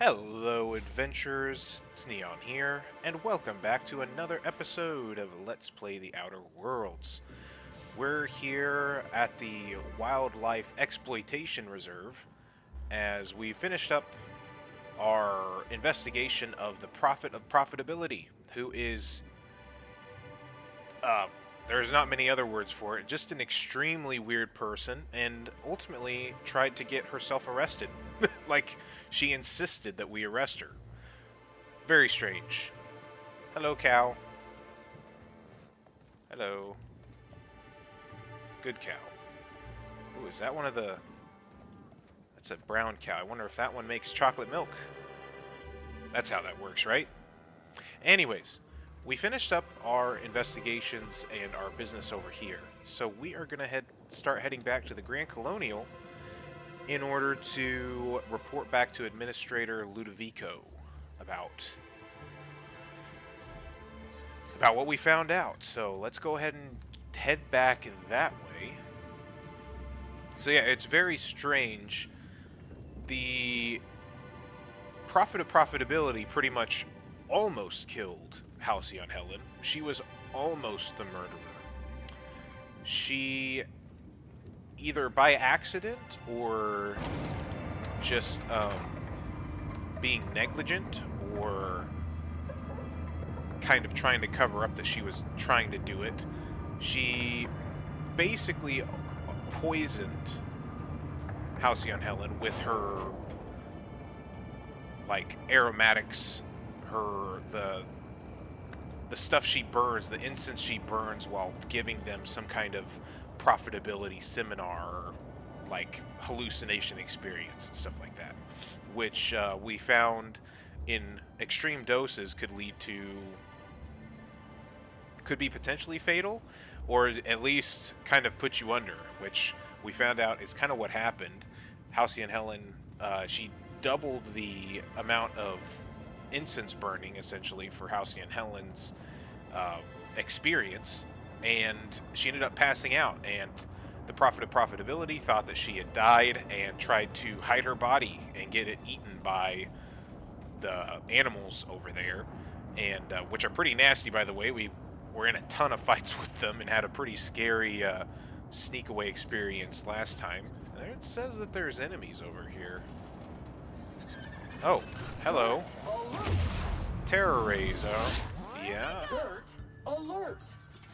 Hello, adventurers. It's Neon here, and welcome back to another episode of Let's Play the Outer Worlds. We're here at the Wildlife Exploitation Reserve as we finished up our investigation of the Prophet of Profitability, who is, there's not many other words for it, just an extremely weird person, and ultimately tried to get herself arrested. Like, she insisted that we arrest her. Very strange. Hello, cow. Hello. Good cow. Ooh, is that one of the... That's a brown cow. I wonder if that one makes chocolate milk. That's how that works, right? Anyways, we finished up our investigations and our business over here. So we are going to start heading back to the Grand Colonial in order to report back to Administrator Ludovico about what we found out. So let's go ahead and head back that way. So yeah, it's very strange. The Prophet of Profitability pretty much almost killed Halcyon Hellen. She was almost the murderer. She, either by accident or just being negligent or kind of trying to cover up that she was trying to do it, she basically poisoned Halcyon Hellen with her, like, aromatics, the stuff she burns, the incense she burns while giving them some kind of profitability seminar, or like hallucination experience and stuff like that, which we found in extreme doses could be potentially fatal, or at least kind of put you under, which we found out is kind of what happened. Halcyon Hellen, she doubled the amount of incense burning, essentially, for Halcyon Hellen's experience, and she ended up passing out, and the Prophet of Profitability thought that she had died and tried to hide her body and get it eaten by the animals over there, and which are pretty nasty, by the way. We were in a ton of fights with them and had a pretty scary sneak away experience last time. There it says that there's enemies over here. Oh, hello. Terror rays, yeah. Alert!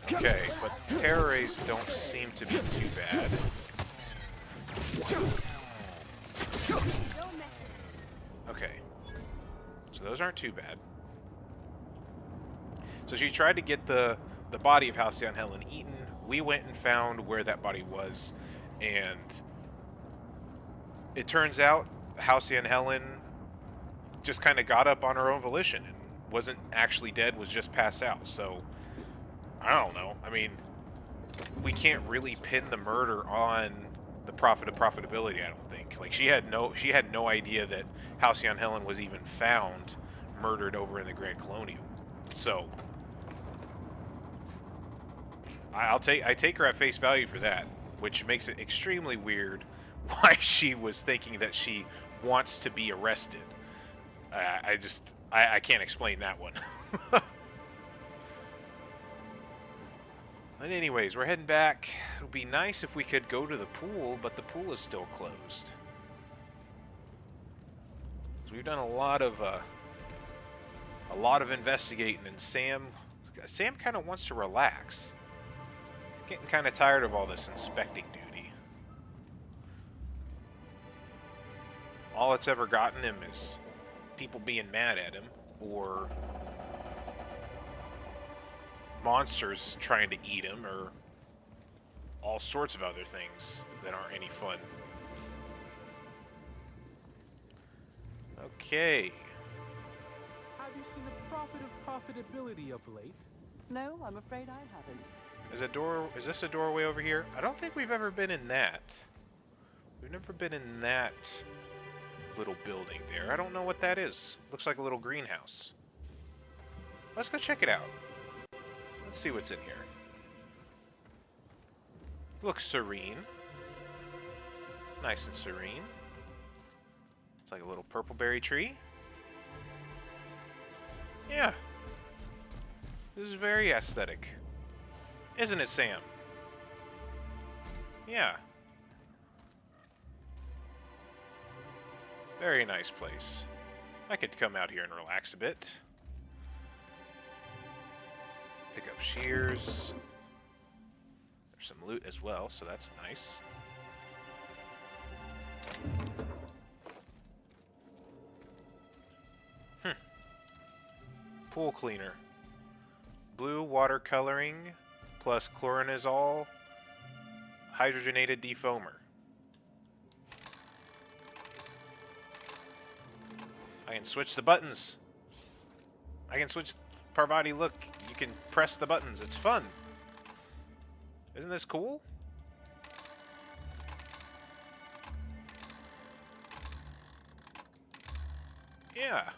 Okay, but terror rays don't seem to be too bad. Okay, so those aren't too bad. So she tried to get the body of Halcyon Hellen eaten. We went and found where that body was, and it turns out Halcyon Hellen just kind of got up on her own volition and wasn't actually dead, was just passed out. So I don't know. I mean, we can't really pin the murder on the Prophet of Profitability, I don't think. Like, she had no idea that Halcyon Hellen was even found murdered over in the Grand Colonial. So I take her at face value for that, which makes it extremely weird why she was thinking that she wants to be arrested. I can't explain that one. But anyways, we're heading back. It would be nice if we could go to the pool, but the pool is still closed. So we've done a lot of investigating, and Sam kind of wants to relax. He's getting kind of tired of all this inspecting duty. All it's ever gotten him is people being mad at him, or monsters trying to eat him, or all sorts of other things that aren't any fun. Okay. Have you seen the Prophet of Profitability of late? No, I'm afraid I haven't. Is this a doorway over here? I don't think we've ever been in that. We've never been in that little building there. I don't know what that is. Looks like a little greenhouse. Let's go check it out. Let's see what's in here. Looks serene. Nice and serene. It's like a little purple berry tree. Yeah. This is very aesthetic. Isn't it, Sam? Yeah. Very nice place. I could come out here and relax a bit. Pick up shears. There's some loot as well, so that's nice. Pool cleaner. Blue watercoloring plus chlorinazole hydrogenated defoamer. I can switch the buttons. I can switch Parvati. Look, you can press the buttons. It's fun. Isn't this cool? Yeah.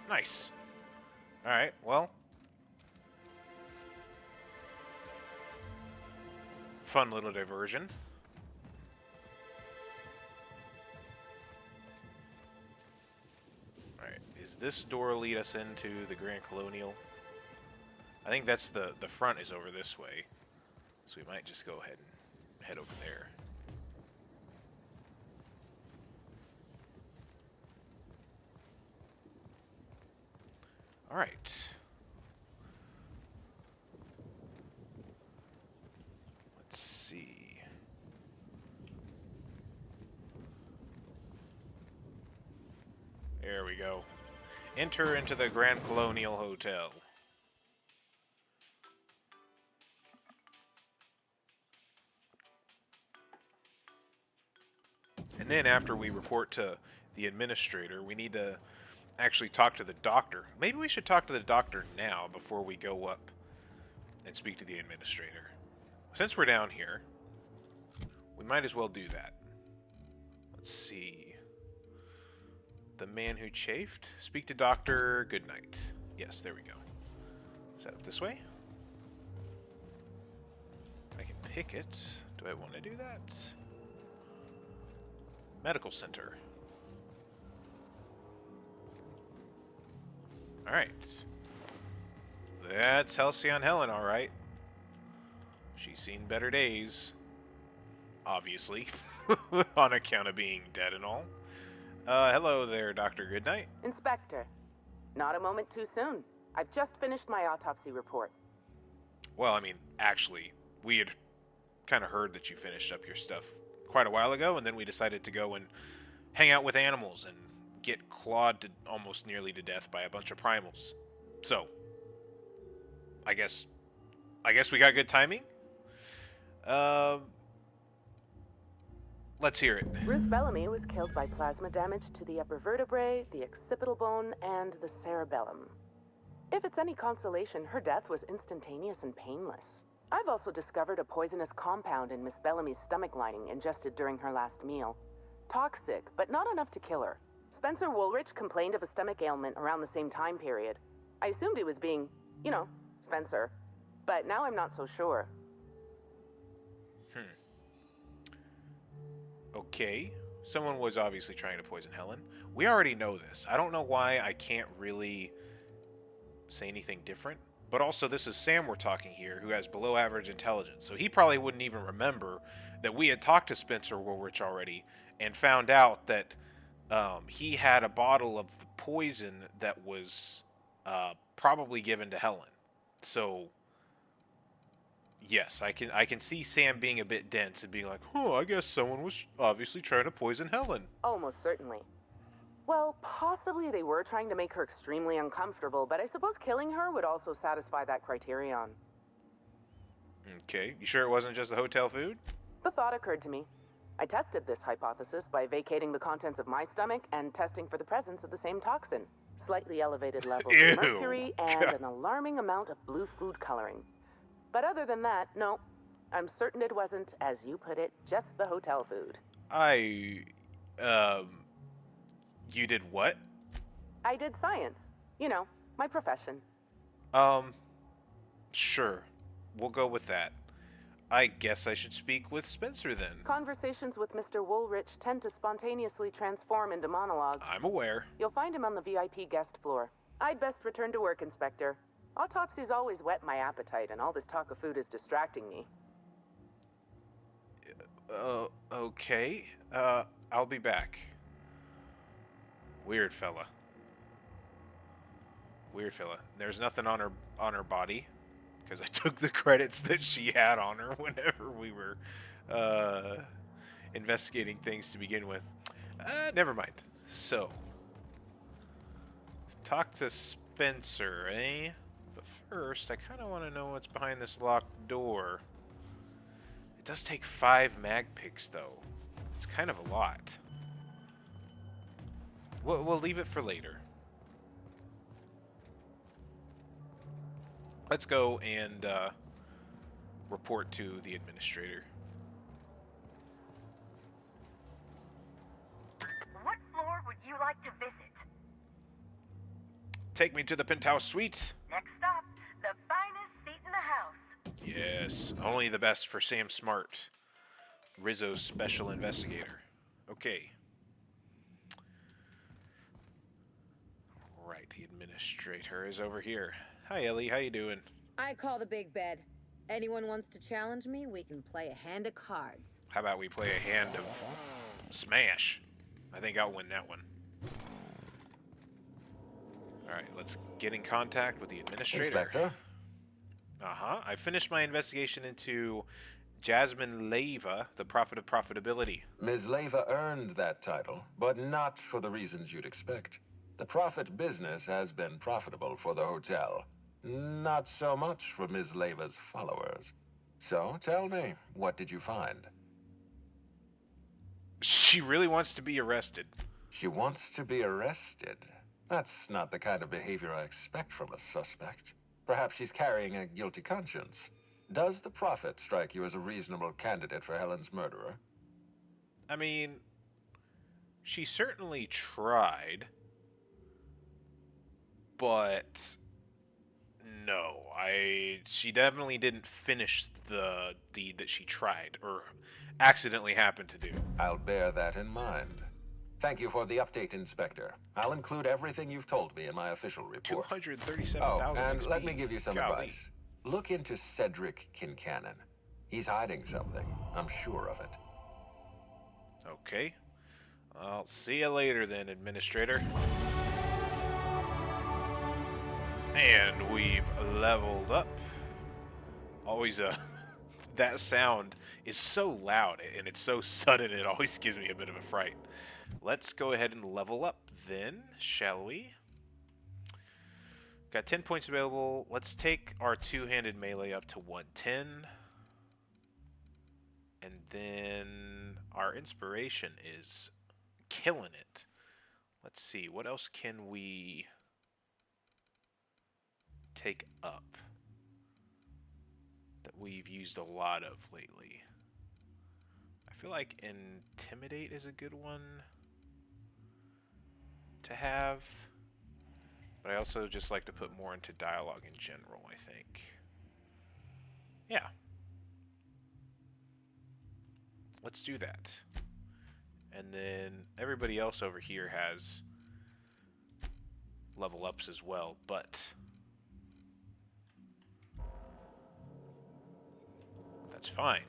Nice. Alright, well. Fun little diversion. Alright, is this door lead us into the Grand Colonial? I think that's the front is over this way. So we might just go ahead and head over there. Alright. Let's see. There we go. Enter into the Grand Colonial Hotel. And then after we report to the administrator, we need to actually talk to the doctor. Maybe we should talk to the doctor now before we go up and speak to the administrator. Since we're down here, we might as well do that. Let's see. The man who chafed? Speak to Dr. Goodnight. Yes, there we go. Is that up this way? I can pick it. Do I want to do that? Medical center. Alright. That's Halcyon Hellen, alright. She's seen better days. Obviously. On account of being dead and all. Hello there, Dr. Goodnight. Inspector. Not a moment too soon. I've just finished my autopsy report. Well, I mean, actually, we had kind of heard that you finished up your stuff quite a while ago, and then we decided to go and hang out with animals and get clawed to almost nearly to death by a bunch of primals. So, I guess we got good timing. Let's hear it. Ruth Bellamy was killed by plasma damage to the upper vertebrae, the occipital bone, and the cerebellum. If it's any consolation, her death was instantaneous and painless. I've also discovered a poisonous compound in Miss Bellamy's stomach lining ingested during her last meal. Toxic, but not enough to kill her. Spencer Woolrich complained of a stomach ailment around the same time period. I assumed he was being, you know, Spencer. But now I'm not so sure. Okay. Someone was obviously trying to poison Helen. We already know this. I don't know why I can't really say anything different. But also, this is Sam we're talking here, who has below average intelligence. So he probably wouldn't even remember that we had talked to Spencer Woolrich already and found out that he had a bottle of the poison that was probably given to Helen. So, yes, I can see Sam being a bit dense and being like, oh, I guess someone was obviously trying to poison Helen. Almost certainly. Well, possibly they were trying to make her extremely uncomfortable, but I suppose killing her would also satisfy that criterion. Okay, you sure it wasn't just the hotel food? The thought occurred to me. I tested this hypothesis by vacating the contents of my stomach and testing for the presence of the same toxin. Slightly elevated levels Ew. of mercury and an alarming amount of blue food coloring. But other than that, no. I'm certain it wasn't, as you put it, just the hotel food. You did what? I did science. You know, my profession. Sure. We'll go with that. I guess I should speak with Spencer then. Conversations with Mr. Woolrich tend to spontaneously transform into monologues. I'm aware. You'll find him on the VIP guest floor. I'd best return to work, Inspector. Autopsies always whet my appetite, and all this talk of food is distracting me. Okay. I'll be back. Weird fella. Weird fella. There's nothing on her body, because I took the credits that she had on her whenever we were investigating things to begin with. Never mind. So, talk to Spencer, eh? But first, I kind of want to know what's behind this locked door. It does take 5 mag picks, though. It's kind of a lot. We'll leave it for later. Let's go and report to the administrator. What floor would you like to visit? Take me to the penthouse suite. Next stop, the finest seat in the house. Yes, only the best for Sam Smart, Rizzo's special investigator. Okay. Right, the administrator is over here. Hi, Ellie. How you doing? I call the big bed. Anyone wants to challenge me, we can play a hand of cards. How about we play a hand of Smash? I think I'll win that one. Alright, let's get in contact with the administrator. Inspector? I finished my investigation into Jasmine Leyva, the Prophet of Profitability. Ms. Leyva earned that title, but not for the reasons you'd expect. The profit business has been profitable for the hotel. Not so much for Ms. Leyva's followers. So, tell me, what did you find? She really wants to be arrested. She wants to be arrested. That's not the kind of behavior I expect from a suspect. Perhaps she's carrying a guilty conscience. Does the Prophet strike you as a reasonable candidate for Helen's murderer? I mean, she certainly tried, but no, she definitely didn't finish the deed that she tried or accidentally happened to do. I'll bear that in mind. Thank you for the update, Inspector. I'll include everything you've told me in my official report. 237,000 and XP. let me give you some Golly. advice. Look into Cedric Kincannon. He's hiding something. I'm sure of it. Okay. I'll see you later then, Administrator. And we've leveled up. Always that sound is so loud and it's so sudden it always gives me a bit of a fright. Let's go ahead and level up then, shall we? Got 10 points available. Let's take our two-handed melee up to 110. And then our inspiration is killing it. Let's see, what else can we take up that we've used a lot of lately? I feel like Intimidate is a good one to have, but I also just like to put more into dialogue in general, I think. Yeah. Let's do that. And then everybody else over here has level ups as well, but that's fine.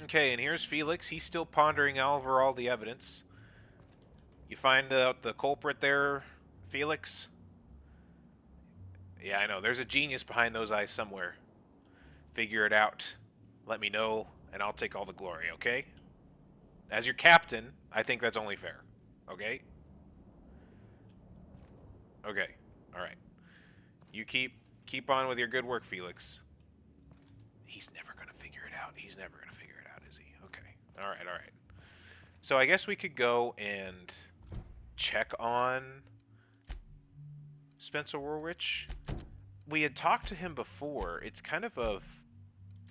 Okay, and here's Felix. He's still pondering over all the evidence. You find out the culprit there, Felix? Yeah, I know. There's a genius behind those eyes somewhere. Figure it out. Let me know, and I'll take all the glory, okay? As your captain, I think that's only fair. Okay? Okay. Alright. You keep on with your good work, Felix. He's never gonna figure it out. He's never gonna figure it out, is he? Okay. Alright, alright. So I guess we could go and check on Spencer Woolrich. We had talked to him before. It's kind of a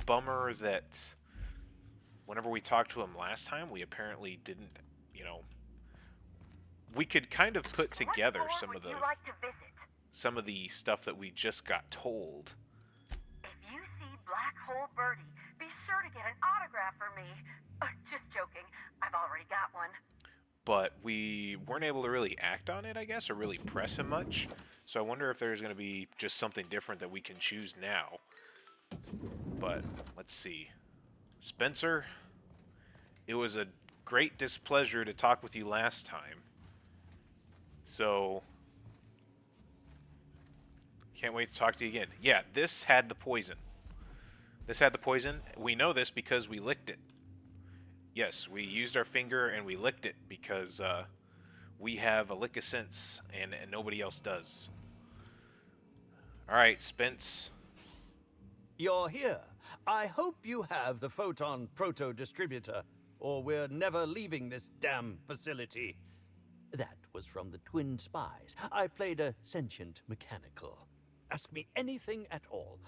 bummer that whenever we talked to him last time, we apparently didn't, you know, we could kind of put together some of the stuff that we just got told. If you see black but we weren't able to really act on it, I guess, or really press him much. So I wonder if there's going to be just something different that we can choose now. But let's see. Spencer, it was a great displeasure to talk with you last time. So, can't wait to talk to you again. Yeah, this had the poison. This had the poison. We know this because we licked it. Yes, we used our finger and we licked it because we have a lick of sense and nobody else does. Alright, Spence. You're here. I hope you have the photon proto-distributor, or we're never leaving this damn facility. That was from the Twin Spies. I played a sentient mechanical. Ask me anything at all.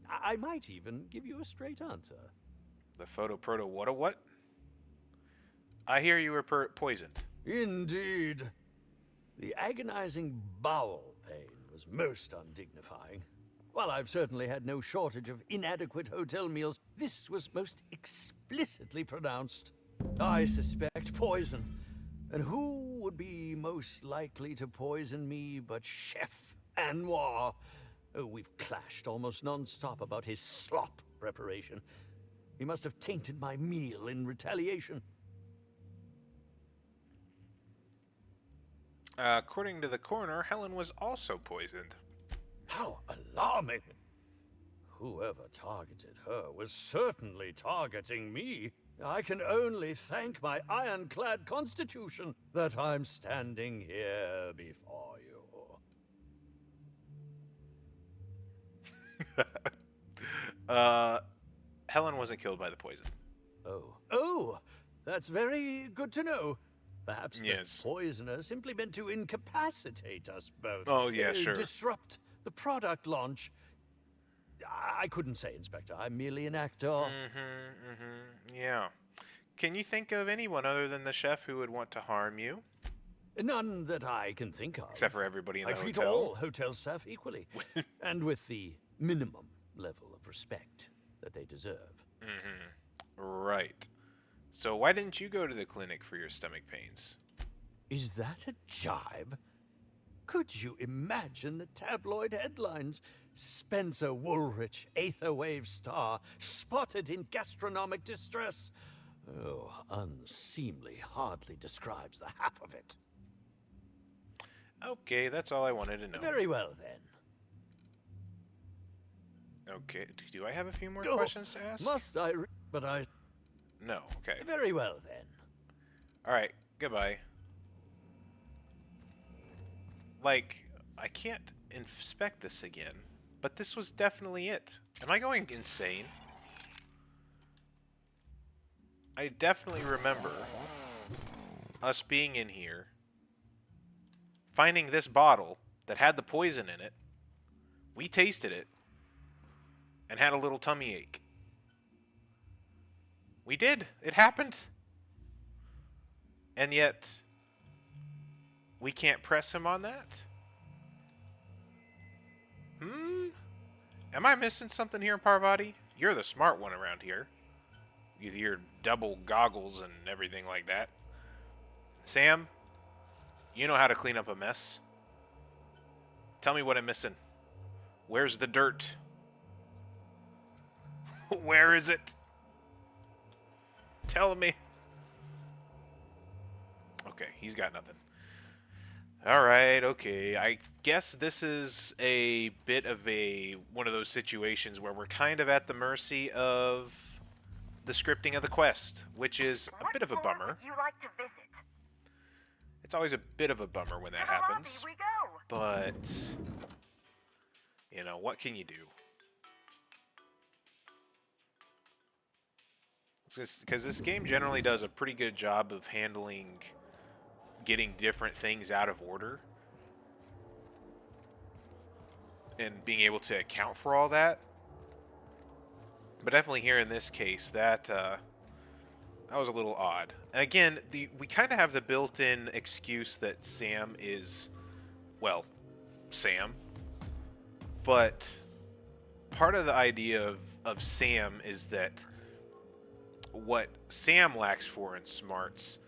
I might even give you a straight answer. The photo-proto what? I hear you were poisoned. Indeed. The agonizing bowel pain was most undignifying. While I've certainly had no shortage of inadequate hotel meals, this was most explicitly pronounced. I suspect poison. And who would be most likely to poison me but Chef Anwar? Oh, we've clashed almost non-stop about his slop preparation. He must have tainted my meal in retaliation. According to the coroner, Helen was also poisoned. How alarming! Whoever targeted her was certainly targeting me. I can only thank my ironclad constitution that I'm standing here before you. Helen wasn't killed by the poison. Oh, that's very good to know. Perhaps Yes. the poisoner simply meant to incapacitate us both. Oh, yeah, sure. Disrupt the product launch. I couldn't say, Inspector. I'm merely an actor. Yeah. Can you think of anyone other than the chef who would want to harm you? None that I can think of. Except for everybody in the I treat hotel? all hotel staff equally, and with the minimum level of respect that they deserve. Right. So why didn't you go to the clinic for your stomach pains? Is that a jibe? Could you imagine the tabloid headlines? Spencer Woolrich, Aetherwave star, spotted in gastronomic distress. Oh, unseemly hardly describes the half of it. Okay, that's all I wanted to know. Very well, then. Okay, do I have a few more Oh, questions to ask? Must I? But I... No, okay. Very well, then. Alright, goodbye. Like, I can't inspect this again, but this was definitely it. Am I going insane? I definitely remember us being in here, finding this bottle that had the poison in it. We tasted it, and had a little tummy ache. We did. It happened. And yet, we can't press him on that? Am I missing something here, Parvati? You're the smart one around here. With your double goggles and everything like that. Sam, you know how to clean up a mess. Tell me what I'm missing. Where's the dirt? Where is it? Tell me. Okay, he's got nothing. Alright, okay. I guess this is a bit of one of those situations where we're kind of at the mercy of the scripting of the quest, which is a bit of a bummer. Would you like to visit? It's always a bit of a bummer when that To the lobby happens. we go. But, you know, what can you do? Because this game generally does a pretty good job of handling getting different things out of order and being able to account for all that. But definitely here in this case, that was a little odd. And again, we kind of have the built-in excuse that Sam is, well, Sam. But part of the idea of Sam is that what Sam lacks for in smarts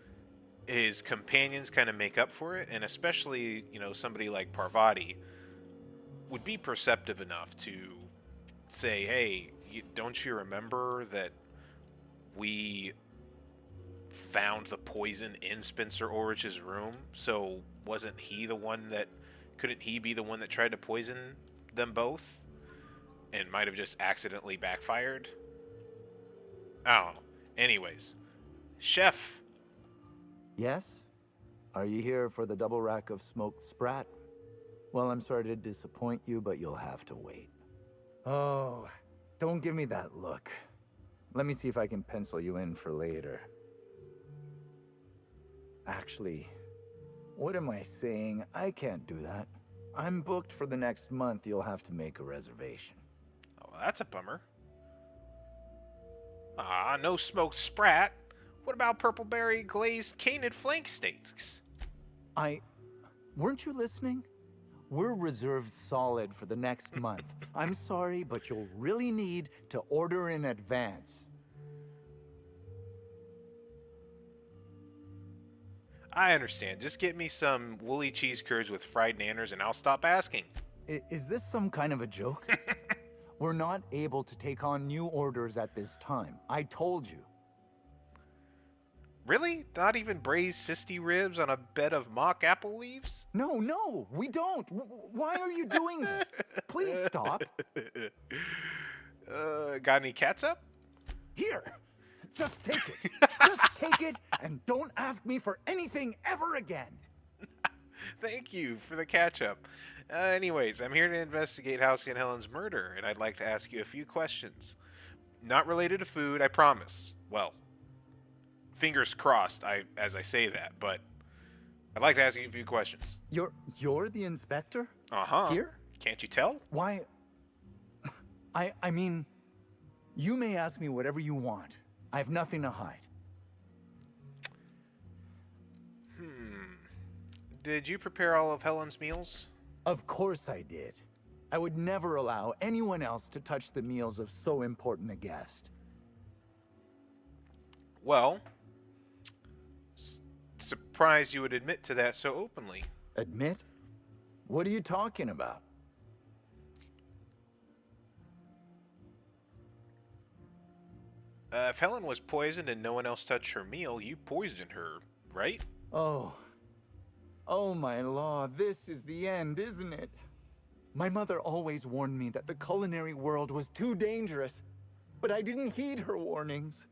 his companions kind of make up for it, and especially, somebody like Parvati would be perceptive enough to say, hey, don't you remember that we found the poison in Spencer Ulrich's room? So couldn't he be the one that tried to poison them both and might have just accidentally backfired? I don't know. Anyways, Chef. Yes? Are you here for the double rack of smoked sprat? Well, I'm sorry to disappoint you, but you'll have to wait. Oh, don't give me that look. Let me see if I can pencil you in for later. Actually, what am I saying? I can't do that. I'm booked for the next month. You'll have to make a reservation. Oh, that's a bummer. No smoked sprat. What about purple berry glazed canid flank steaks? Weren't you listening? We're reserved solid for the next month. I'm sorry, but you'll really need to order in advance. I understand. Just get me some woolly cheese curds with fried nanners and I'll stop asking. Is this some kind of a joke? We're not able to take on new orders at this time. I told you. Really? Not even braised cysty ribs on a bed of mock apple leaves? No, we don't. Why are you doing this? Please stop. Got any catsup? Here, just take it. Just take it and don't ask me for anything ever again. Thank you for the catch-up. Anyways, I'm here to investigate Halcyon Hellen's murder, and I'd like to ask you a few questions. Not related to food, I promise. Well, fingers crossed as I say that, but I'd like to ask you a few questions. You're the inspector? Uh-huh. Here? Can't you tell? Why? I mean, you may ask me whatever you want. I have nothing to hide. Did you prepare all of Helen's meals? Of course I did. I would never allow anyone else to touch the meals of so important a guest. Well, surprised you would admit to that so openly. Admit? What are you talking about? If Helen was poisoned and no one else touched her meal, you poisoned her, right? Oh my law, this is the end, isn't it? My mother always warned me that the culinary world was too dangerous, but I didn't heed her warnings.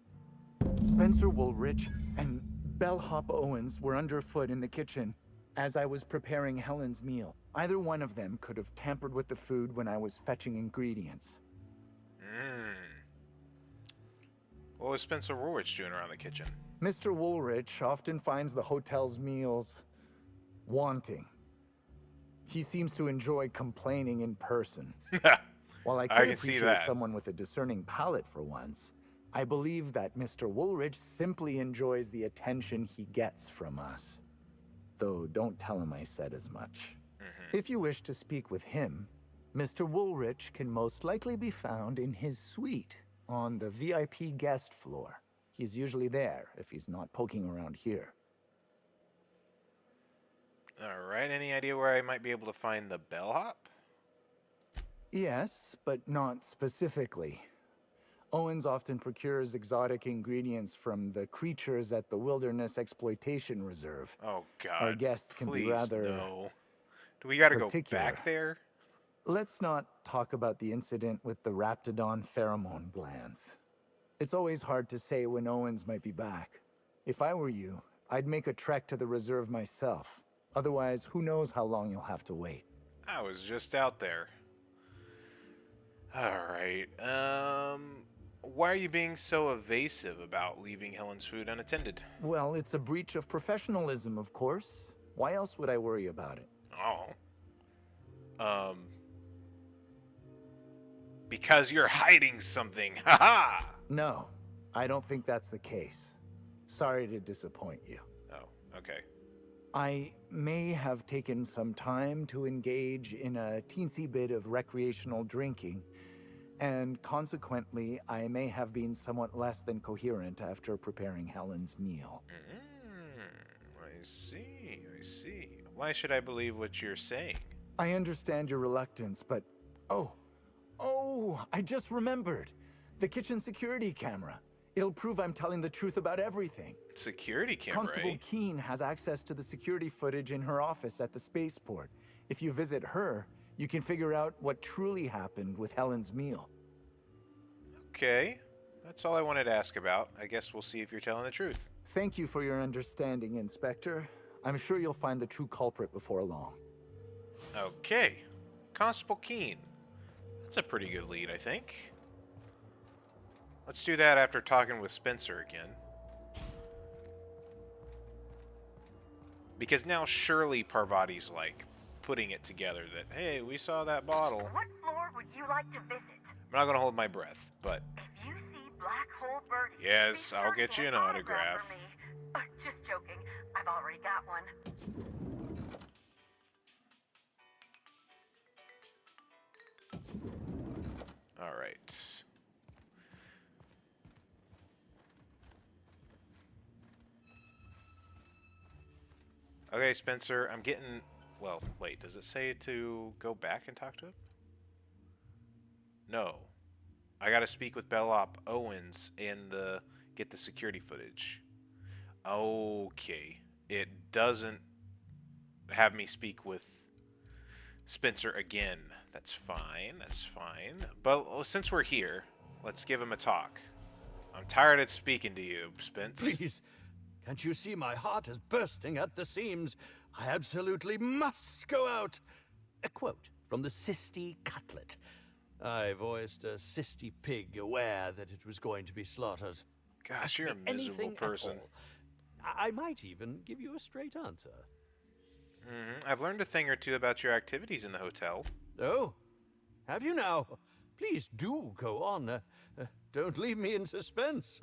Spencer Woolrich and Bellhop Owens were underfoot in the kitchen as I was preparing Helen's meal. Either one of them could have tampered with the food when I was fetching ingredients. What was Spencer Woolrich doing around the kitchen? Mr. Woolrich often finds the hotel's meals wanting. He seems to enjoy complaining in person. While I could appreciate someone with a discerning palate for once, I believe that Mr. Woolrich simply enjoys the attention he gets from us. Though don't tell him I said as much. If you wish to speak with him, Mr. Woolrich can most likely be found in his suite on the VIP guest floor. He's usually there if he's not poking around here. Alright, any idea where I might be able to find the bellhop? Yes, but not specifically. Owens often procures exotic ingredients from the creatures at the Wilderness Exploitation Reserve. Oh god, our guests can be rather no. Do we gotta particular. go back there? Let's not talk about the incident with the Raptidon pheromone glands. It's always hard to say when Owens might be back. If I were you, I'd make a trek to the reserve myself. Otherwise, who knows how long you'll have to wait. I was just out there. Alright, why are you being so evasive about leaving Helen's food unattended? Well, it's a breach of professionalism, of course. Why else would I worry about it? Because you're hiding something, haha! No, I don't think that's the case. Sorry to disappoint you. Oh, okay. I may have taken some time to engage in a teensy bit of recreational drinking, and consequently, I may have been somewhat less than coherent after preparing Helen's meal. I see, I see. Why should I believe what you're saying? I understand your reluctance, but... Oh, I just remembered. The kitchen security camera. It'll prove I'm telling the truth about everything. Security camera, Constable eh? Keene has access to the security footage in her office at the spaceport. If you visit her, you can figure out what truly happened with Hellen's meal. Okay. That's all I wanted to ask about. I guess we'll see if you're telling the truth. Thank you for your understanding, Inspector. I'm sure you'll find the true culprit before long. Okay. Constable Keene. That's a pretty good lead, I think. Let's do that after talking with Spencer again. Because now surely Parvati's like putting it together that, hey, we saw that bottle. What floor would you like to visit? I'm not going to hold my breath, but... If you see Black Hole Birdie... Yes, be I'll sure get to you get an autograph. for me. Just joking. I've already got one. All right. Okay, Spencer, I'm getting... Well, wait, does it say to go back and talk to him? No. I gotta speak with Bellop Owens and get the security footage. Okay. It doesn't have me speak with Spencer again. That's fine, that's fine. But since we're here, let's give him a talk. I'm tired of speaking to you, Spence. Please, can't you see my heart is bursting at the seams? I absolutely must go out. A quote from the Sisty Cutlet. I voiced a Sisty pig, aware that it was going to be slaughtered. Gosh, you're a miserable Anything person. at all. I might even give you a straight answer. I've learned a thing or two about your activities in the hotel. Oh, have you now? Please do go on. Don't leave me in suspense.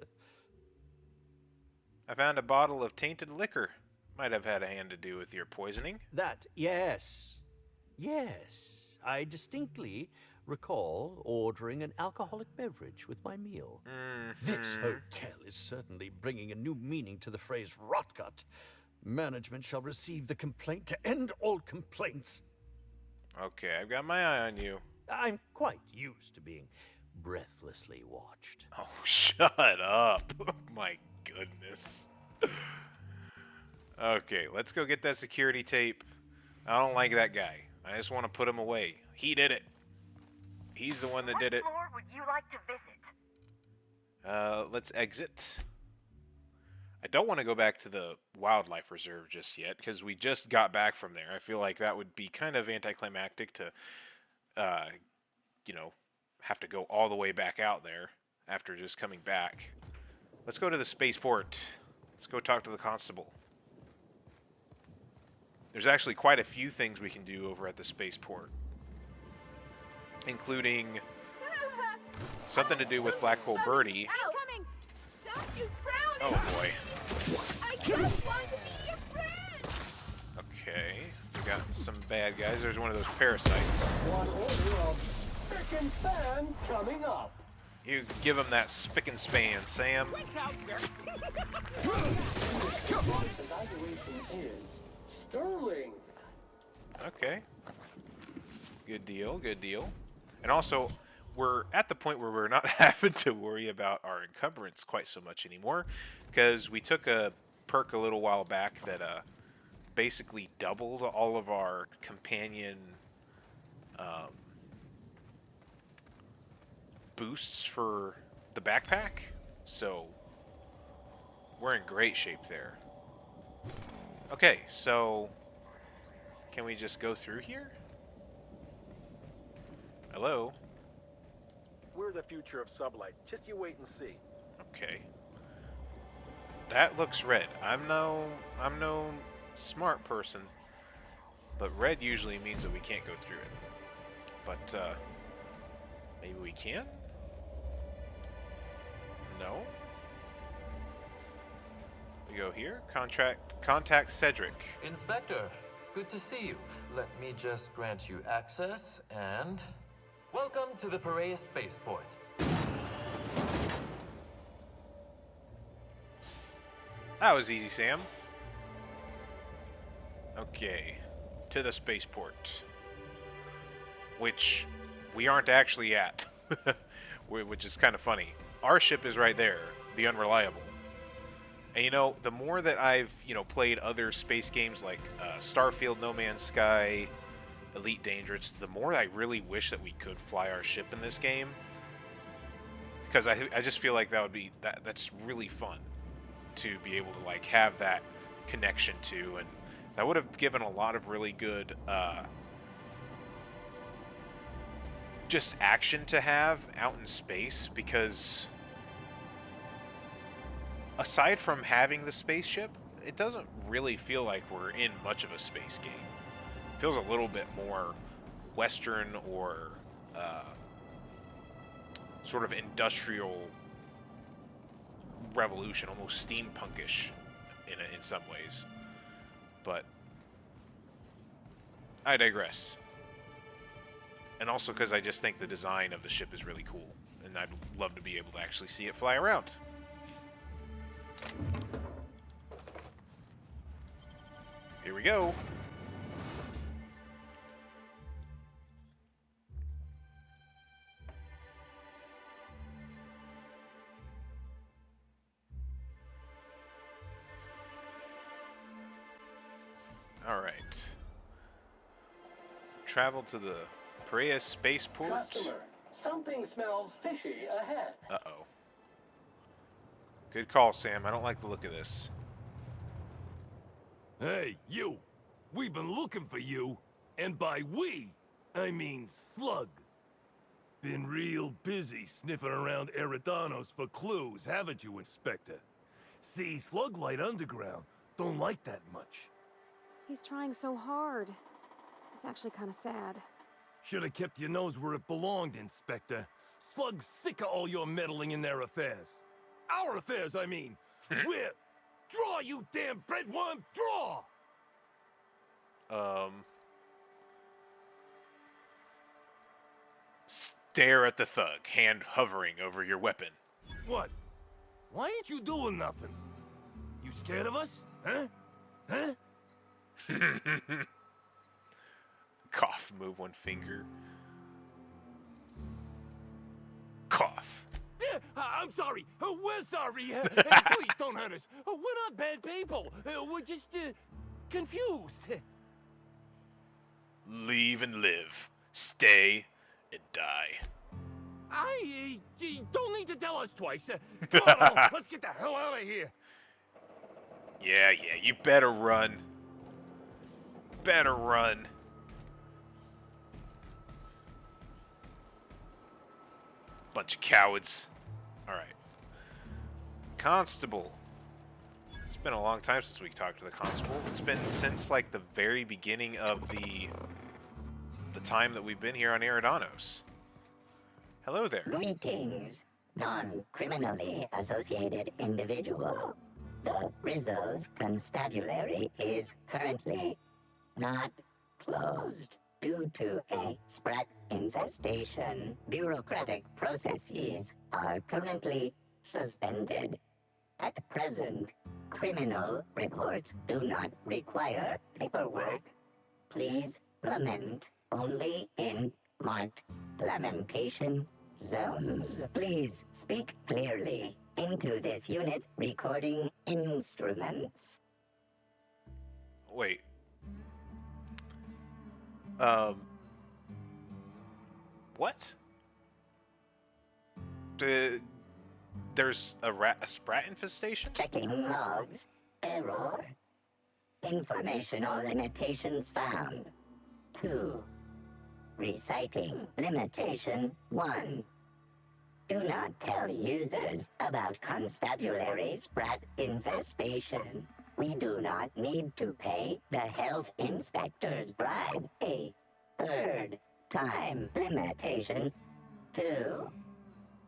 I found a bottle of tainted liquor. Might have had a hand to do with your poisoning. That, yes. Yes. I distinctly recall ordering an alcoholic beverage with my meal. This hotel is certainly bringing a new meaning to the phrase rotgut. Management shall receive the complaint to end all complaints. Okay, I've got my eye on you. I'm quite used to being breathlessly watched. Oh, shut up. My goodness. Okay, let's go get that security tape. I don't like that guy. I just want to put him away. He did it. He's the one that did it. What floor would you like to visit? Let's exit. I don't want to go back to the wildlife reserve just yet, because we just got back from there. I feel like that would be kind of anticlimactic to, have to go all the way back out there after just coming back. Let's go to the spaceport. Let's go talk to the constable. There's actually quite a few things we can do over at the spaceport, including something to do with Black Hole Birdie. Coming! Don't you frown! Oh boy. I just want to be your friend! Okay, we got some bad guys. There's one of those parasites. One order of spick and span coming up. You give him that spick and span, Sam. Evaluation is sterling. Okay. Good deal, good deal. And also, we're at the point where we're not having to worry about our encumbrance quite so much anymore, because we took a perk a little while back that basically doubled all of our companion boosts for the backpack, so we're in great shape there. Okay, so can we just go through here? Hello? We're the future of sublight. Just you wait and see. Okay. That looks red. I'm no smart person, but red usually means that we can't go through it. But maybe we can? No. We go here. Contact Cedric. Inspector, good to see you. Let me just grant you access and welcome to the Piraeus spaceport. That was easy, Sam. Okay. To the spaceport. Which we aren't actually at. Which is kind of funny. Our ship is right there. The Unreliable. And you know, the more that I've, played other space games like Starfield, No Man's Sky, Elite Dangerous, the more I really wish that we could fly our ship in this game. Because I just feel like that's really fun to be able to like have that connection to, and that would have given a lot of really good just action to have out in space, because aside from having the spaceship, it doesn't really feel like we're in much of a space game. It feels a little bit more Western or sort of industrial revolution, almost steampunkish in some ways. But I digress. And also because I just think the design of the ship is really cool, and I'd love to be able to actually see it fly around. Here we go. All right. Travel to the Piraeus spaceport. Customer, something smells fishy ahead. Uh-oh. Good call, Sam. I don't like the look of this. Hey, you! We've been looking for you, and by we, I mean Slug. Been real busy sniffing around Eridanos for clues, haven't you, Inspector? See, Slug Light Underground don't like that much. He's trying so hard. It's actually kind of sad. Should have kept your nose where it belonged, Inspector. Slug's sick of all your meddling in their affairs. Our affairs, I mean. We're... Draw, you damn breadworm! Draw! Stare at the thug, hand hovering over your weapon. What? Why ain't you doing nothing? You scared of us? Huh? Huh? Cough, move one finger. Cough. I'm sorry. We're sorry. Please don't hurt us. We're not bad people. We're just confused. Leave and live. Stay and die. I don't need to tell us twice. Come on, let's get the hell out of here. Yeah, you better run. Better run. Bunch of cowards. Alright. Constable. It's been a long time since we talked to the Constable. It's been since, like, the very beginning of the time that we've been here on Eridanos. Hello there. Greetings, non-criminally associated individual. The Rizzo's constabulary is currently not closed due to a sprat infestation. Bureaucratic processes are currently suspended. At present, criminal reports do not require paperwork. Please lament only in marked lamentation zones. Please speak clearly into this unit's recording instruments. Wait. What? There's a sprat infestation? Checking logs. Error. Informational limitations found. 2. Reciting limitation 1. Do not tell users about constabulary sprat infestation. We do not need to pay the health inspector's bribe a third time. Limitation 2.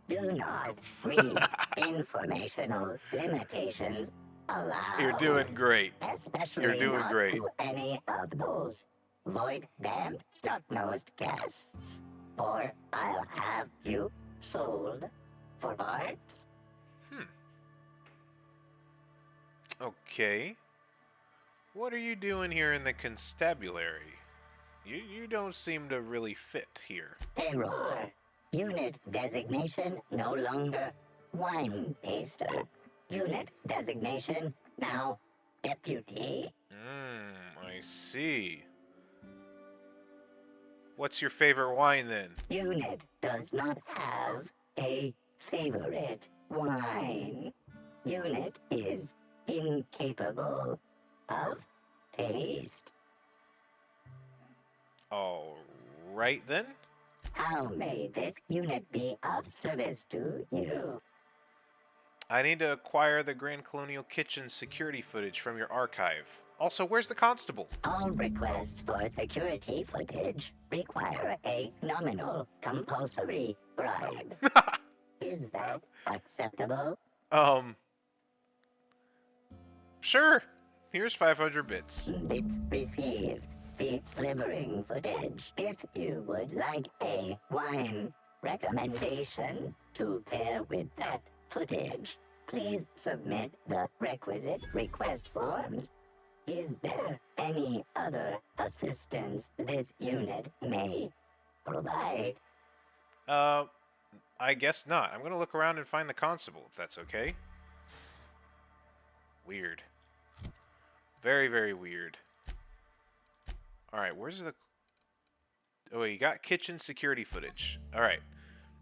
Do not read informational limitations aloud. You're doing great. Especially You're doing not great. to any of those void-damned snot-nosed guests. Or I'll have you sold for parts. Okay. What are you doing here in the constabulary? You don't seem to really fit here. Error. Unit designation no longer wine taster. Unit designation now deputy. I see. What's your favorite wine then? Unit does not have a favorite wine. Unit is incapable of taste. All right then. How may this unit be of service to you? I need to acquire the Grand Colonial Kitchen security footage from your archive. Also, where's the constable? All requests for security footage require a nominal compulsory bribe. Is that acceptable? Sure. Here's 500 bits. Bits received. Delivering footage. If you would like a wine recommendation to pair with that footage, please submit the requisite request forms. Is there any other assistance this unit may provide? I guess not. I'm gonna look around and find the constable, if that's okay. Weird. Very, very weird. Alright, where's the... Oh, you got kitchen security footage. Alright.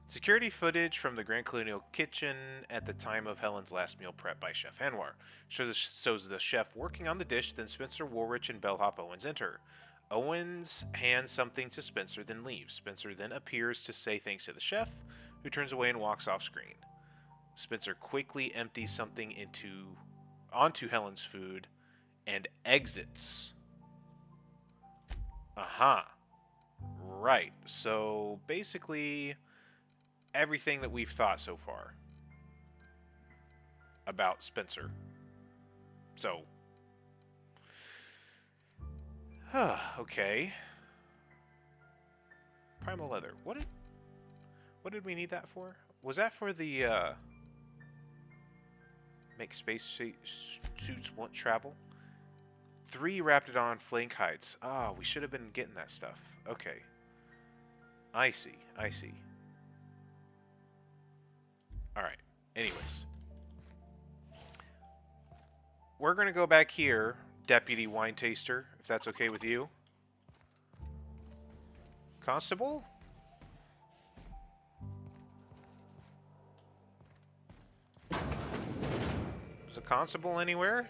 Security footage from the Grand Colonial Kitchen at the time of Helen's last meal prep by Chef Anwar. Shows the chef working on the dish, then Spencer, Woolrich, and Bellhop Owens enter. Owens hands something to Spencer, then leaves. Spencer then appears to say thanks to the chef, who turns away and walks off screen. Spencer quickly empties something onto Helen's food and exits. Aha. Right. So basically everything that we've thought so far about Spencer. So okay. Primal leather. What did we need that for? Was that for the make space suits want travel? 3 Raptidon flank hides. Ah, we should have been getting that stuff. Okay. I see. I see. Alright. Anyways. We're going to go back here, Deputy Wine Taster, if that's okay with you. Constable? Is a constable anywhere?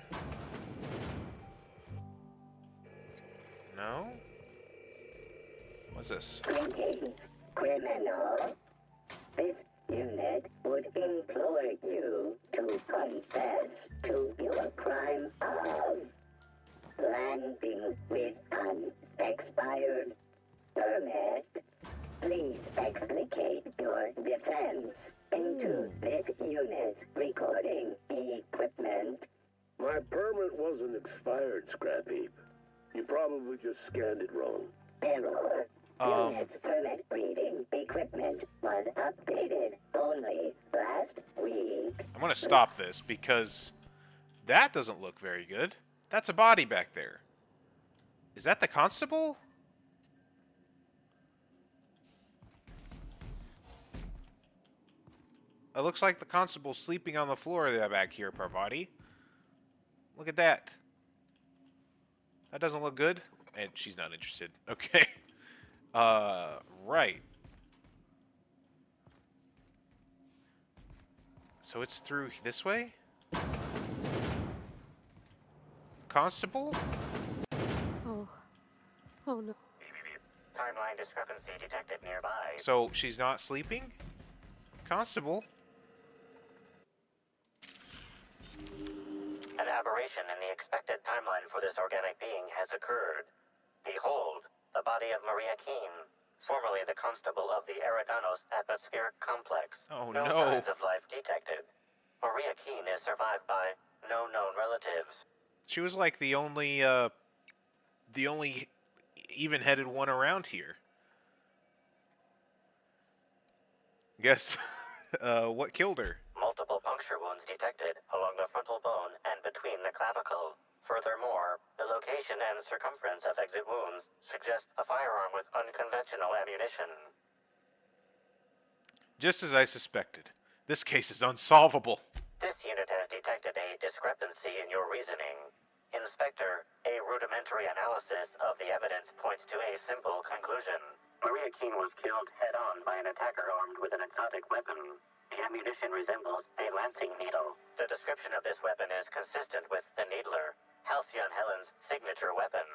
No? What's this? Greetings, criminal. This unit would implore you to confess to your crime of landing with an expired permit. Please explicate your defense into this unit's recording equipment. My permit wasn't expired, Scrap Heap. You probably just scanned it wrong. Error. Unit's permit reading equipment was updated only last week. I'm going to stop this because that doesn't look very good. That's a body back there. Is that the constable? It looks like the constable's sleeping on the floor there back here, Parvati. Look at that. That doesn't look good. And she's not interested. Okay. Right. So it's through this way? Constable? Oh. Oh no. Timeline discrepancy detected nearby. So she's not sleeping? Constable? An aberration in the expected timeline for this organic being has occurred. Behold, the body of Maria Keene, formerly the constable of the Eridanos atmospheric complex. Oh, no signs of life detected. Maria Keene is survived by no known relatives. She was like the only even-headed one around here. Guess what killed her? Multiple puncture wounds detected along the frontal bone and between the clavicle. Furthermore, the location and circumference of exit wounds suggest a firearm with unconventional ammunition. Just as I suspected. This case is unsolvable. This unit has detected a discrepancy in your reasoning. Inspector, a rudimentary analysis of the evidence points to a simple conclusion. Maria Keene was killed head-on by an attacker armed with an exotic weapon. The ammunition resembles a lancing needle. The description of this weapon is consistent with the Needler, Halcyon Hellen's signature weapon.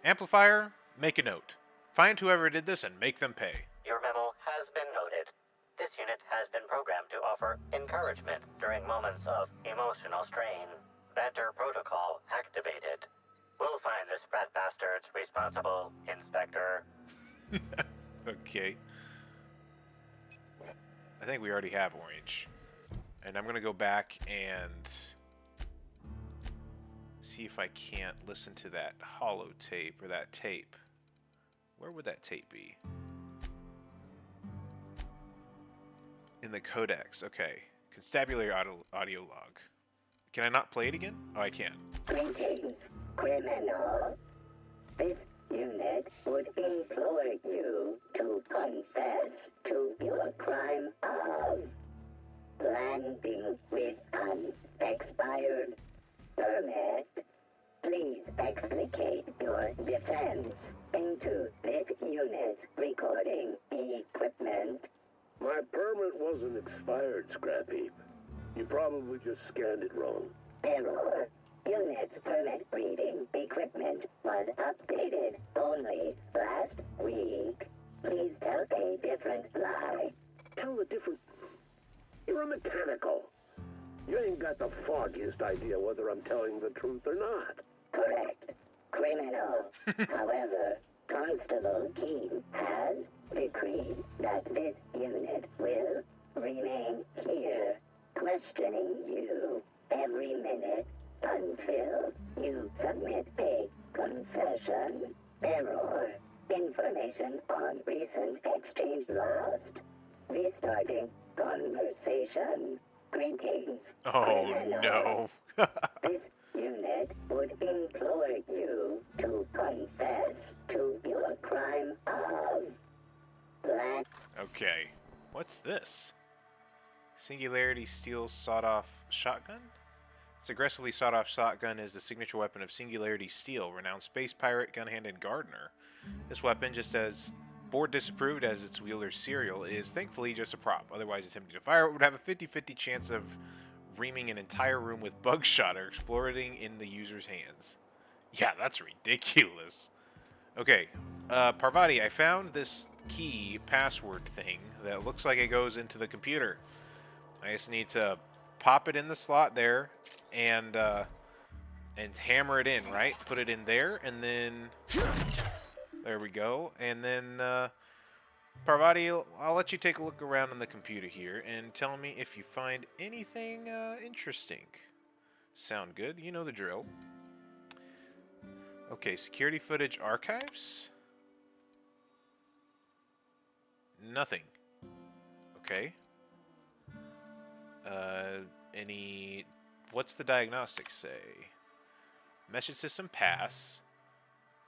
Amplifier, make a note. Find whoever did this and make them pay. Your memo has been noted. This unit has been programmed to offer encouragement during moments of emotional strain. Banter protocol activated. We'll find the sprat bastards responsible, Inspector. Okay. I think we already have orange. And I'm going to go back and see if I can't listen to that holotape or that tape. Where would that tape be? In the codex. Okay. Constabulary audio log. Can I not play it again? Oh, I can. Greetings, criminal. This unit would implore you to confess to your crime of landing with an expired permit. Please explicate your defense into this unit's recording equipment. My permit wasn't expired, Scrap Heap. You probably just scanned it wrong. Error. Unit's permit reading equipment was updated only last week. Please tell a different lie. Tell a different... You're a mechanical. You ain't got the foggiest idea whether I'm telling the truth or not. Correct. Criminal. However, Constable Keene has decreed that this unit will remain here, questioning you every minute until you submit a confession. Error. Information on recent exchange lost. Restarting conversation. Greetings. Oh, no. This unit would implore you to confess to your crime of land. Okay. What's this? Singularity Steel sawed-off shotgun? This aggressively sawed-off shotgun is the signature weapon of Singularity Steel, renowned space pirate, gun-hand, and gardener. This weapon, just as board disapproved as its wielder Serial, is thankfully just a prop. Otherwise, attempting to fire it would have a 50-50 chance of reaming an entire room with bugshot or exploding in the user's hands. Yeah, that's ridiculous. Okay, Parvati, I found this key password thing that looks like it goes into the computer. I just need to pop it in the slot there and hammer it in, right? Put it in there, and then there we go. And then Parvati, I'll let you take a look around on the computer here and tell me if you find anything interesting. Sound good? You know the drill. Okay, security footage archives. Nothing. Okay. What's the diagnostics say? Message system pass.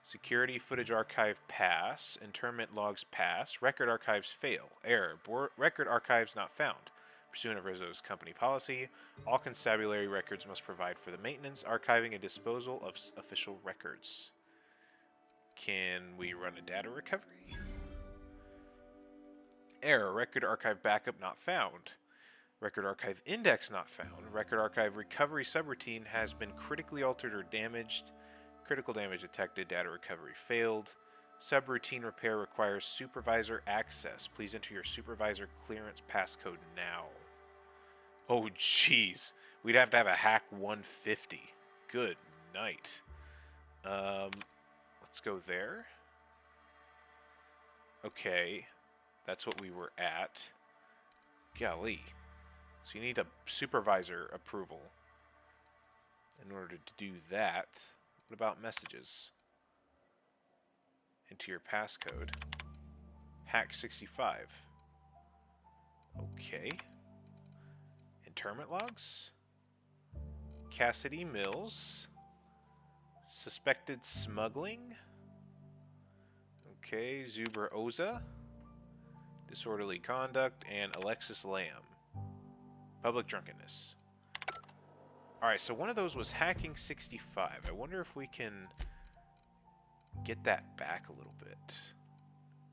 Security footage archive pass. Interment logs pass. Record archives fail. Error. Record archives not found. Pursuant of Rizzo's company policy, all constabulary records must provide for the maintenance, archiving, and disposal of official records. Can we run a data recovery? Error. Record archive backup not found. Record archive index not found. Record archive recovery subroutine has been critically altered or damaged. Critical damage detected. Data recovery failed. Subroutine repair requires supervisor access. Please enter your supervisor clearance passcode now. Oh, jeez. We'd have to have a hack 150. Good night. Let's go there. Okay. That's what we were at. Golly. So you need a supervisor approval in order to do that. What about messages? Enter your passcode. Hack 65. Okay. Interment logs. Cassidy Mills. Suspected smuggling. Okay, Zuber Oza. Disorderly conduct. And Alexis Lamb. Public drunkenness. Alright, so one of those was hacking 65. I wonder if we can get that back a little bit.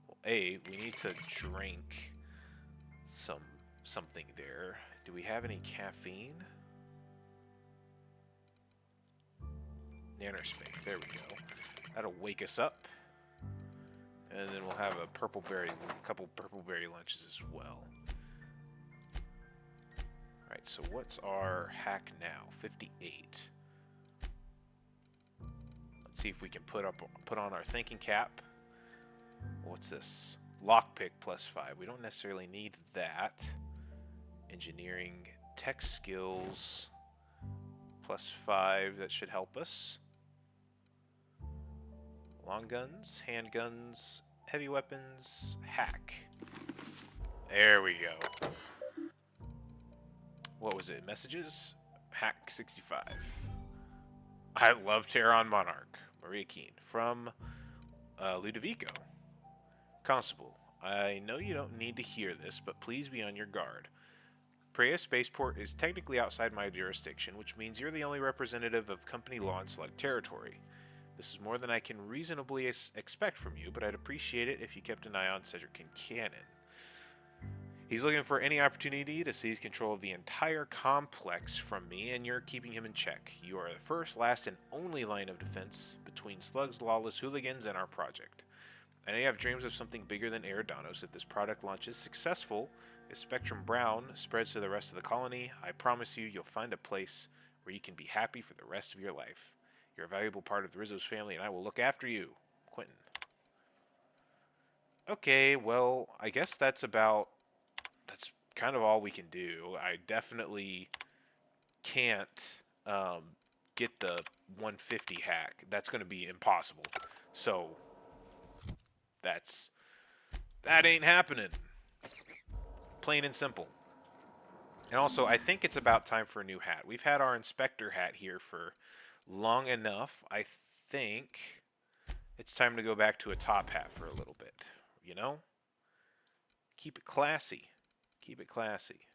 Well, A, we need to drink something there. Do we have any caffeine? Nanospace, there we go. That'll wake us up. And then we'll have a couple purple berry lunches as well. Alright, so what's our hack now? 58. Let's see if we can put on our thinking cap. What's this? Lockpick +5. We don't necessarily need that. Engineering, tech skills +5. That should help us. Long guns, handguns, heavy weapons, hack. There we go. What was it? Messages? Hack 65. I love Terran Monarch. Maria Keene. From Ludovico. Constable, I know you don't need to hear this, but please be on your guard. Perea Spaceport is technically outside my jurisdiction, which means you're the only representative of company law in select territory. This is more than I can reasonably expect from you, but I'd appreciate it if you kept an eye on Cedric Kincannon. He's looking for any opportunity to seize control of the entire complex from me, and you're keeping him in check. You are the first, last, and only line of defense between Slug's lawless hooligans and our project. I know you have dreams of something bigger than Eridanos. If this product launch is successful, if Spectrum Brown spreads to the rest of the colony, I promise you'll find a place where you can be happy for the rest of your life. You're a valuable part of the Rizzo's family, and I will look after you. Quentin. Okay, well, I guess that's kind of all we can do. I definitely can't get the 150 hack. That's going to be impossible. So, that ain't happening. Plain and simple. And also, I think it's about time for a new hat. We've had our inspector hat here for long enough. I think it's time to go back to a top hat for a little bit. You know? Keep it classy. Keep it classy.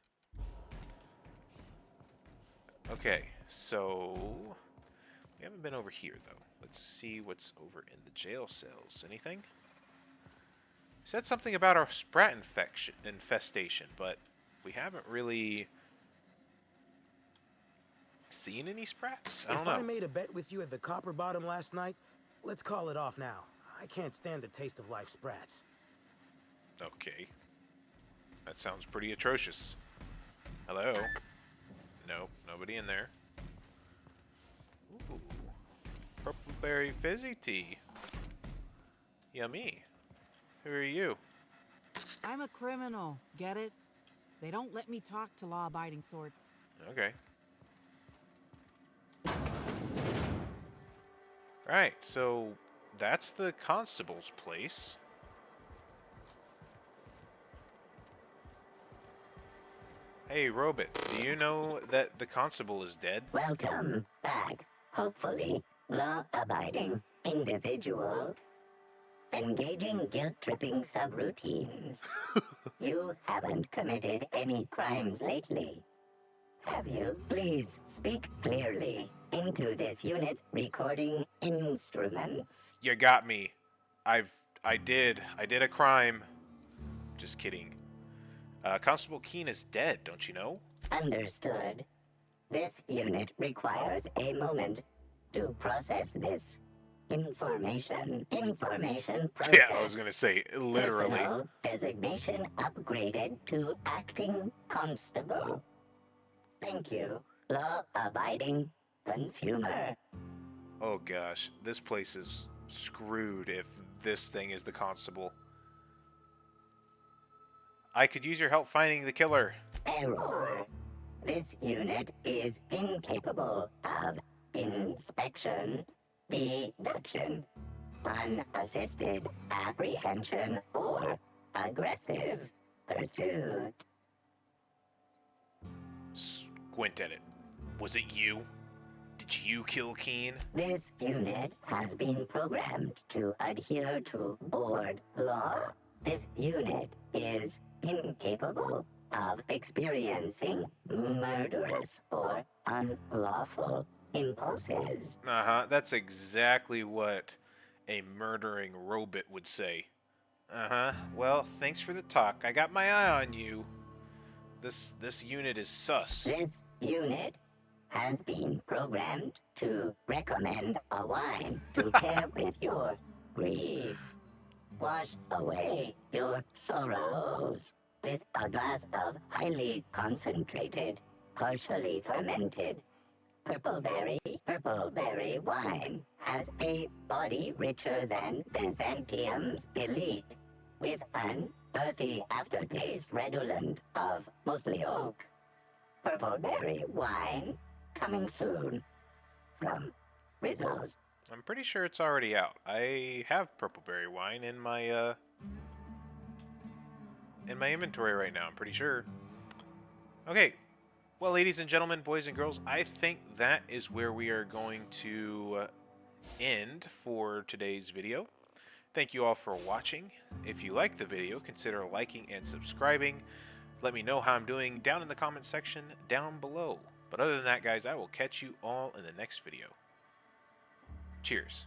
Okay, so we haven't been over here, though. Let's see what's over in the jail cells. Anything? Said something about our sprat infestation, but we haven't really seen any sprats. I don't know. If I made a bet with you at the Copper Bottom last night, let's call it off now. I can't stand the taste of life sprats. Okay. That sounds pretty atrocious. Hello? Nope, nobody in there. Ooh. Purple berry fizzy tea. Yummy. Who are you? I'm a criminal. Get it? They don't let me talk to law-abiding sorts. Okay. Right, so that's the constable's place. Hey, Robot, do you know that the constable is dead? Welcome back, hopefully, law-abiding individual. Engaging guilt-tripping subroutines. You haven't committed any crimes lately, have you? Please speak clearly into this unit's recording instruments. You got me. I did a crime. Just kidding. Constable Keene is dead, don't you know? Understood. This unit requires a moment to process this information. Information process. Yeah, I was gonna say, literally. Personal designation upgraded to acting constable. Thank you, law-abiding consumer. Oh gosh, this place is screwed if this thing is the constable. I could use your help finding the killer. Error. This unit is incapable of inspection, deduction, unassisted apprehension, or aggressive pursuit. squint at it. Was it you? Did you kill Keen? This unit has been programmed to adhere to board law. This unit is incapable of experiencing murderous or unlawful impulses. Uh-huh, that's exactly what a murdering robot would say. Uh-huh, well, thanks for the talk. I got my eye on you. This unit is sus. This unit has been programmed to recommend a wine to pair with your grief. Wash away your sorrows with a glass of highly concentrated, partially fermented purple berry wine. Has a body richer than Byzantium's elite, with an earthy aftertaste redolent of mostly oak. Purple berry wine coming soon from Rizzo's. I'm pretty sure it's already out. I have purple berry wine in my inventory right now, I'm pretty sure. Okay. Well, ladies and gentlemen, boys and girls, I think that is where we are going to end for today's video. Thank you all for watching. If you liked the video, consider liking and subscribing. Let me know how I'm doing down in the comment section down below. But other than that, guys, I will catch you all in the next video. Cheers.